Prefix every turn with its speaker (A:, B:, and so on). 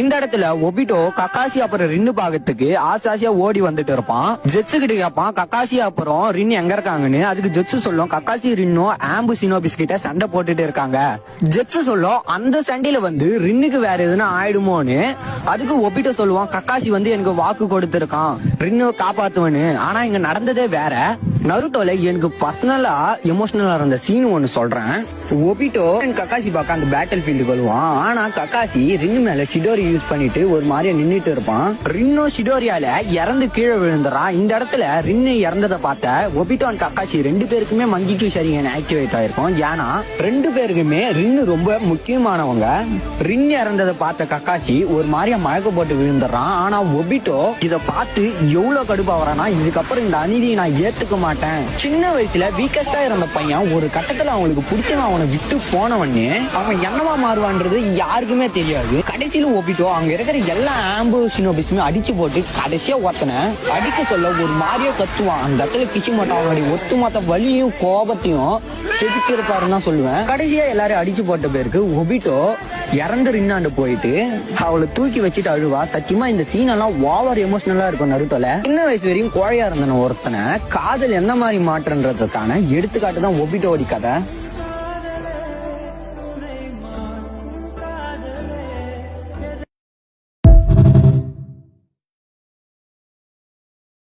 A: இந்த இடத்துல Obito Kakashi அப்புறம் ரின்னு பாகத்துக்கு ஆசாசியா ஓடி வந்துட்டு இருப்பான். ஜெட்ஸு கிட்ட கேட்பான் கக்காசி அப்புறம் ரின்னு எங்க இருக்காங்கன்னு. அதுக்கு ஜெட்ஸு சொல்லும் கக்காசி ரின்னும் ஆம்பு சினோபிஸ் கிட்ட சண்டை போட்டுட்டு இருக்காங்க. ஜெட்ஸு சொல்லும் அந்த சண்டையில ரின்னுக்கு வேற எதுனா ஆயிடுமோன்னு. அதுக்கு ஒபிட்டோ சொல்லுவான் கக்காசி எனக்கு வாக்கு கொடுத்திருக்கான் ரின்னு காப்பாத்துவன்னு. ஆனா இங்க நடந்ததே வேற. நருட்டோல எனக்கு பர்சனலா எமோஷனலா இருந்த சீன் ஒன்னு சொல்றேன். ஒபிட்டோ கக்காசி பார்க்க அந்த பேட்டில் ஃபீல்டுக்கு வருவான். ஆனா கக்காசி ரின்னு மேல ஷிடோரி யூஸ் பண்ணிட்டு ஒரு மாதிரியா நின்னுட்டு இருப்பான். ரின்னோ ஷிடோரியால இறந்து கீழே விழுந்துறான். இந்த இடத்துல ரின்னு இறந்ததை பார்த்த ஒபிட்டோ அண்ட் கக்காசி ரெண்டு பேருக்குமே மங்கிக்கு சரியான ஆக்டிவேட் ஆயிருக்கும். ஏன்னா ரெண்டு பேருக்குமே ரின்னு ரொம்ப முக்கியமானவங்க. ரின்னு இறந்ததை பார்த்த கக்காசி ஒரு மாதிரியா மயக்க போட்டு விழுந்துறான். ஆனா ஒபிட்டோ இத பார்த்து எவ்வளவு கடுப்பா வரானா, இதுக்கப்புறம் இந்த அநீதியை நான் ஏத்துக்க மாட்டேன். சின்ன வயசுல வீக்கஸ்டா இருந்த பையன் ஒரு கட்டத்துல அவங்களுக்கு பிடிச்சவன் அவனை விட்டு போனவனே அவன் என்னவா மாறுவான்றது யாருக்குமே தெரியாது. கடைசியில ஒபிட்டோ அங்க இருக்கிற எல்லா ஆம்பு சினோபிஸுமே அடிச்சு போட்டு கடைசியா ஒருத்தனை அடிக்க சொல்ல ஒரு மாதிரியா கத்துவான். அந்த இடத்துல பிச்சு மாட்டான். அவனுடைய ஒட்டுமொத்த வலியும் கோபத்தையும் செதுக்கிருப்பாருன்னு தான் சொல்லுவேன். கடைசியா எல்லாரும் அடிச்சு போட்ட பேருக்கு ஒபிட்டோ இறந்து ரின்னாண்டு போயிட்டு அவளை தூக்கி வச்சுட்டு அழுவா. சத்தியமா இந்த சீன் எல்லாம் ஓவர் எமோஷனலா இருக்கும். நருட்டோல சின்ன வயசு வரையும் கோழையா இருந்தன ஒருத்தனை காதல் எந்த மாதிரி மாற்றன்றதுக்கான எடுத்துக்காட்டு தான் ஒபிட்டோடி கதை.